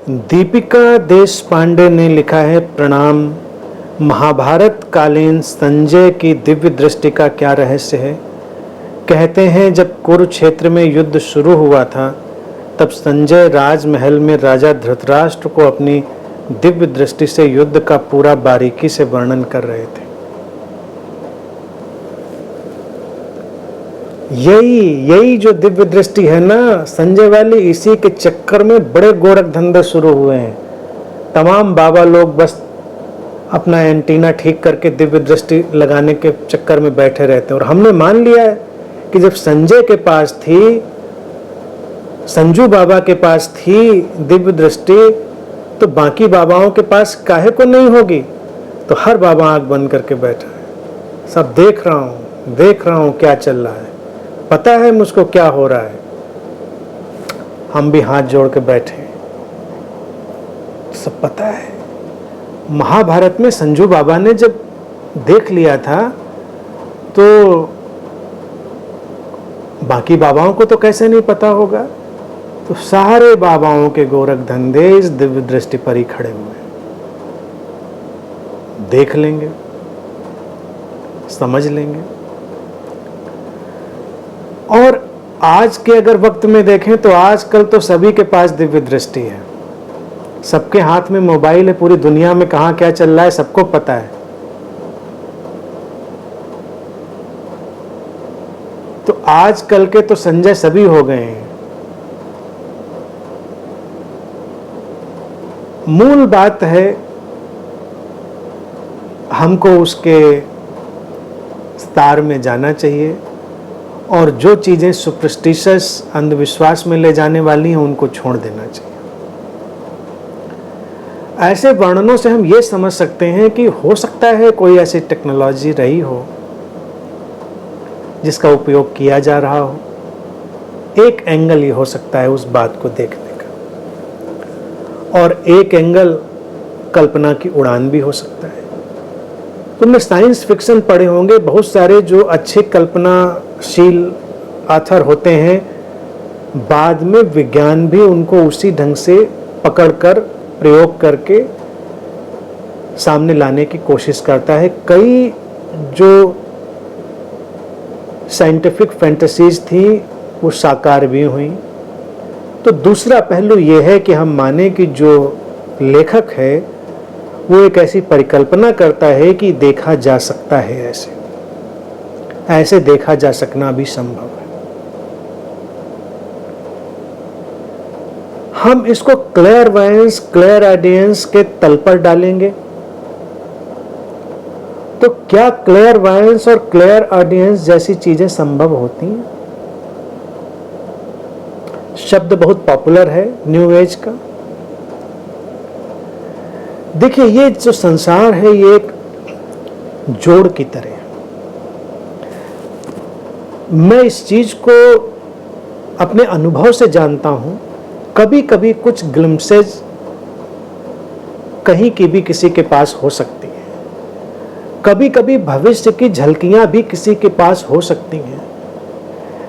दीपिका देशपांडे ने लिखा है, प्रणाम। महाभारत कालीन संजय की दिव्य दृष्टि का क्या रहस्य है? कहते हैं जब कुरुक्षेत्र में युद्ध शुरू हुआ था तब संजय राजमहल में राजा धृतराष्ट्र को अपनी दिव्य दृष्टि से युद्ध का पूरा बारीकी से वर्णन कर रहे थे। यही जो दिव्य दृष्टि है ना संजय वाली, इसी के चक्कर में बड़े गोरख धंधे शुरू हुए हैं। तमाम बाबा लोग बस अपना एंटीना ठीक करके दिव्य दृष्टि लगाने के चक्कर में बैठे रहते हैं। और हमने मान लिया है कि जब संजय के पास थी, संजू बाबा के पास थी दिव्य दृष्टि, तो बाकी बाबाओं के पास काहे को नहीं होगी। तो हर बाबा आंख बंद करके बैठा है, सब देख रहा हूं क्या चल रहा है, पता है मुझको क्या हो रहा है। हम भी हाथ जोड़ के बैठे, सब पता है। महाभारत में संजू बाबा ने जब देख लिया था तो बाकी बाबाओं को तो कैसे नहीं पता होगा। तो सारे बाबाओं के गोरख धंधे इस दिव्य दृष्टि पर ही खड़े हुए, देख लेंगे, समझ लेंगे। और आज के अगर वक्त में देखें तो आजकल तो सभी के पास दिव्य दृष्टि है, सबके हाथ में मोबाइल है, पूरी दुनिया में कहां क्या चल रहा है सबको पता है। तो आजकल के तो संजय सभी हो गए हैं। मूल बात है हमको उसके स्तार में जाना चाहिए और जो चीजें सुपरस्टिशियस अंधविश्वास में ले जाने वाली हैं उनको छोड़ देना चाहिए। ऐसे वर्णनों से हम ये समझ सकते हैं कि हो सकता है कोई ऐसी टेक्नोलॉजी रही हो जिसका उपयोग किया जा रहा हो। एक एंगल ये हो सकता है उस बात को देखने का, और एक एंगल कल्पना की उड़ान भी हो सकता है। तुमने साइंस फिक्शन पढ़े होंगे, बहुत सारे जो अच्छे कल्पनाशील ऑथर होते हैं बाद में विज्ञान भी उनको उसी ढंग से पकड़कर प्रयोग करके सामने लाने की कोशिश करता है। कई जो साइंटिफिक फैंटेसीज थी वो साकार भी हुई। तो दूसरा पहलू ये है कि हम माने कि जो लेखक है वो एक ऐसी परिकल्पना करता है कि देखा जा सकता है, ऐसे देखा जा सकना भी संभव है। हम इसको क्लेयरवायंस, क्लेयरऑडियंस के तल पर डालेंगे। तो क्या क्लेयरवायंस और क्लेयरऑडियंस जैसी चीजें संभव होती हैं? शब्द बहुत पॉपुलर है न्यू एज का। देखिए, ये जो संसार है ये एक जोड़ की तरह है। मैं इस चीज को अपने अनुभव से जानता हूं। कभी कभी कुछ ग्लिम्पसेज कहीं की भी किसी के पास हो सकती है, कभी कभी भविष्य की झलकियां भी किसी के पास हो सकती हैं,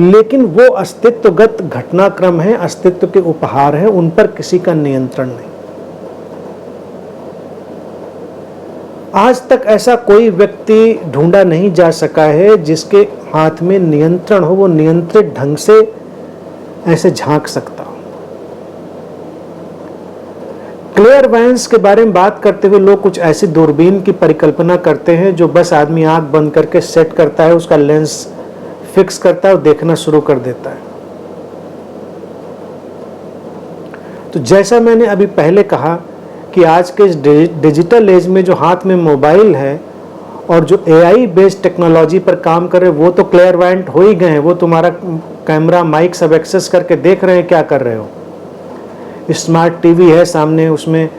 लेकिन वो अस्तित्वगत घटनाक्रम है, अस्तित्व के उपहार हैं, उन पर किसी का नियंत्रण नहीं। आज तक ऐसा कोई व्यक्ति ढूंढा नहीं जा सका है जिसके हाथ में नियंत्रण हो, वो नियंत्रित ढंग से ऐसे झांक सकता हो। क्लेयरवायंस के बारे में बात करते हुए लोग कुछ ऐसी दूरबीन की परिकल्पना करते हैं जो बस आदमी आंख बंद करके सेट करता है, उसका लेंस फिक्स करता है और देखना शुरू कर देता है। तो जैसा मैंने अभी पहले कहा कि आज के इस डिजिटल एज में जो हाथ में मोबाइल है और जो एआई बेस्ड टेक्नोलॉजी पर काम कर रहे हैं वो तो क्लेयरवायंट हो ही गए हैं। वो तुम्हारा कैमरा, माइक सब एक्सेस करके देख रहे हैं क्या कर रहे हो। स्मार्ट टीवी है सामने, उसमें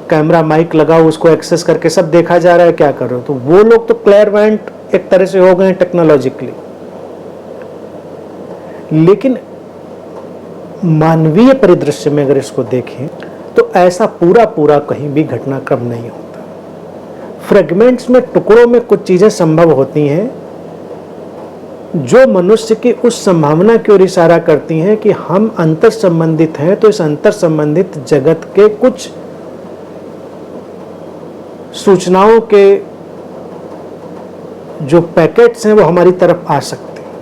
कैमरा माइक लगा, उसको एक्सेस करके सब देखा जा रहा है क्या कर रहे हो। तो वो लोग तो क्लेयरवायंट एक तरह से हो गए टेक्नोलॉजिकली। लेकिन मानवीय परिदृश्य में अगर इसको देखें तो ऐसा पूरा कहीं भी घटनाक्रम नहीं होता। फ्रेगमेंट्स में, टुकड़ों में कुछ चीजें संभव होती हैं, जो मनुष्य की उस संभावना की ओर इशारा करती हैं कि हम अंतर संबंधित हैं, तो इस अंतर संबंधित जगत के कुछ सूचनाओं के जो पैकेट्स हैं वो हमारी तरफ आ सकते हैं।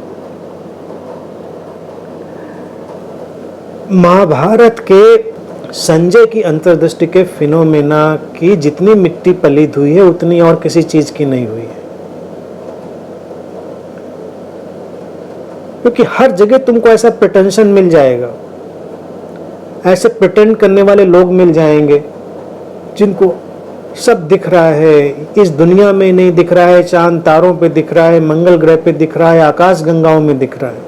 महाभारत के संजय की अंतर्दृष्टि के फिनोमेना की जितनी मिट्टी पलीद हुई है उतनी और किसी चीज की नहीं हुई है, क्योंकि हर जगह तुमको ऐसा प्रिटेंशन मिल जाएगा, ऐसे प्रिटेंड करने वाले लोग मिल जाएंगे जिनको सब दिख रहा है, इस दुनिया में नहीं दिख रहा है, चांद तारों पे दिख रहा है, मंगल ग्रह पे दिख रहा है, आकाश गंगाओं में दिख रहा है,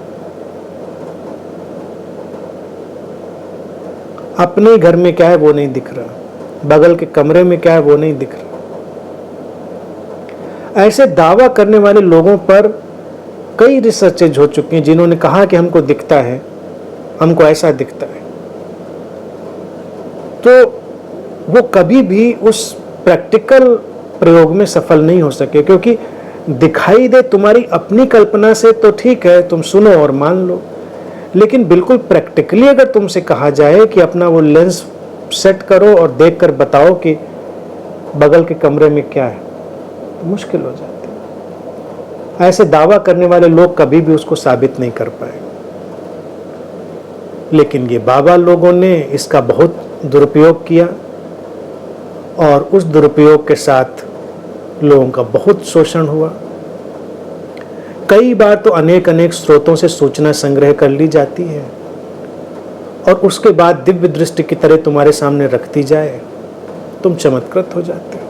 अपने घर में क्या है वो नहीं दिख रहा, बगल के कमरे में क्या है वो नहीं दिख रहा। ऐसे दावा करने वाले लोगों पर कई रिसर्चेज हो चुकी हैं जिन्होंने कहा कि हमको दिखता है, हमको ऐसा दिखता है, तो वो कभी भी उस प्रैक्टिकल प्रयोग में सफल नहीं हो सके, क्योंकि दिखाई दे तुम्हारी अपनी कल्पना से तो ठीक है, तुम सुनो और मान लो, लेकिन बिल्कुल प्रैक्टिकली अगर तुमसे कहा जाए कि अपना वो लेंस सेट करो और देखकर बताओ कि बगल के कमरे में क्या है, तो मुश्किल हो जाती है। ऐसे दावा करने वाले लोग कभी भी उसको साबित नहीं कर पाए, लेकिन ये बाबा लोगों ने इसका बहुत दुरुपयोग किया और उस दुरुपयोग के साथ लोगों का बहुत शोषण हुआ। कई बार तो अनेक अनेक स्रोतों से सूचना संग्रह कर ली जाती है और उसके बाद दिव्य दृष्टि की तरह तुम्हारे सामने रख दी जाए, तुम चमत्कृत हो जाते हो।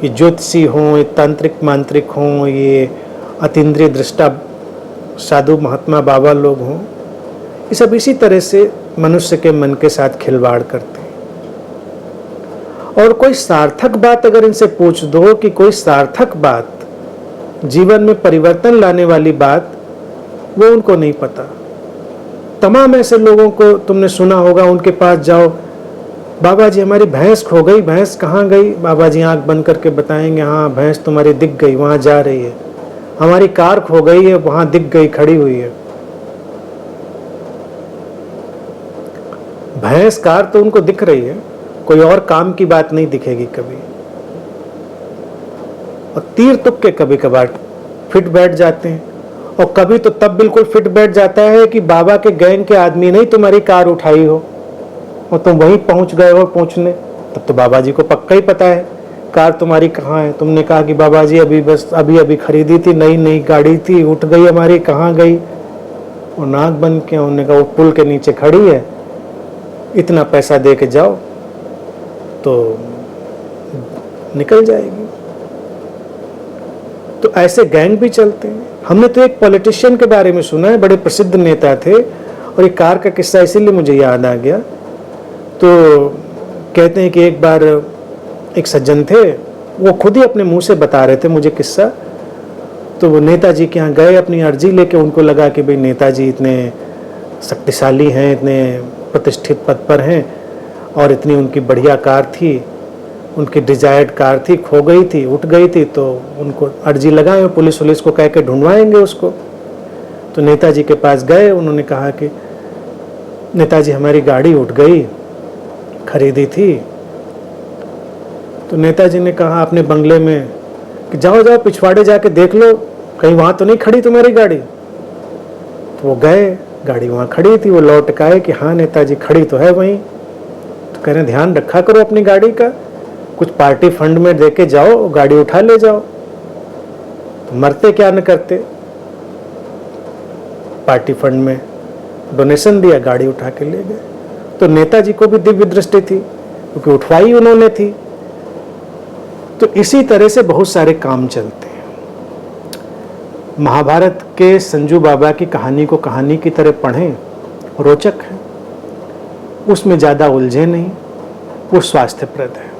ये ज्योतिषी हों, ये तांत्रिक मांत्रिक हों, ये अतीन्द्रिय दृष्टा साधु महात्मा बाबा लोग हों, ये सब इसी तरह से मनुष्य के मन के साथ खिलवाड़ करते हैं। और कोई सार्थक बात अगर इनसे पूछ दो कि कोई सार्थक बात, जीवन में परिवर्तन लाने वाली बात, वो उनको नहीं पता। तमाम ऐसे लोगों को तुमने सुना होगा, उनके पास जाओ, बाबा जी हमारी भैंस खो गई, भैंस कहाँ गई? बाबा जी आंख बंद करके बताएंगे, हाँ भैंस तुम्हारी दिख गई, वहां जा रही है। हमारी कार खो गई है, वहां दिख गई, खड़ी हुई है। भैंस कार तो उनको दिख रही है, कोई और काम की बात नहीं दिखेगी कभी। और तीर तुक्के कभी कभार फिट बैठ जाते हैं, और कभी तो तब बिल्कुल फिट बैठ जाता है कि बाबा के गैंग के आदमी ने तुम्हारी कार उठाई हो और तुम वहीं पहुंच गए हो पहुंचने, तब तो बाबा जी को पक्का ही पता है कार तुम्हारी कहाँ है। तुमने कहा कि बाबा जी अभी खरीदी थी, नई नई गाड़ी थी, उठ गई हमारी, कहाँ गई? और नाक बंद किया, उन्होंने कहा वो पुल के नीचे खड़ी है, इतना पैसा दे के जाओ तो निकल जाएगी। तो ऐसे गैंग भी चलते हैं। हमने तो एक पॉलिटिशियन के बारे में सुना है, बड़े प्रसिद्ध नेता थे, और एक कार का किस्सा इसीलिए मुझे याद आ गया। तो कहते हैं कि एक बार एक सज्जन थे, वो खुद ही अपने मुंह से बता रहे थे मुझे किस्सा। तो वो नेताजी के यहाँ गए अपनी अर्जी लेके, उनको लगा कि भाई नेताजी इतने शक्तिशाली हैं, इतने प्रतिष्ठित पद पर हैं, और इतनी उनकी बढ़िया कार थी, उनकी डिजायर्ड कार थी, खो गई थी, उठ गई थी, तो उनको अर्जी लगाए, पुलिस को कह के ढूंढवाएंगे उसको। तो नेताजी के पास गए, उन्होंने कहा कि नेताजी हमारी गाड़ी उठ गई, खरीदी थी। तो नेताजी ने कहा अपने बंगले में कि जाओ जाओ पिछवाड़े जाके देख लो, कहीं वहाँ तो नहीं खड़ी तुम्हारी गाड़ी। तो वो गए, गाड़ी वहाँ खड़ी थी, वो लौट के आए कि हाँ नेताजी खड़ी तो है वहीं। तो कह रहे ध्यान रखा करो अपनी गाड़ी का, कुछ पार्टी फंड में देके जाओ, गाड़ी उठा ले जाओ। तो मरते क्या न करते, पार्टी फंड में डोनेशन दिया, गाड़ी उठा के ले गए। तो नेताजी को भी दिव्य दृष्टि थी, क्योंकि उठवाई उन्होंने थी। तो इसी तरह से बहुत सारे काम चलते हैं। महाभारत के संजू बाबा की कहानी को कहानी की तरह पढ़ें, रोचक है, उसमें ज़्यादा उलझे नहीं, वो स्वास्थ्यप्रद है।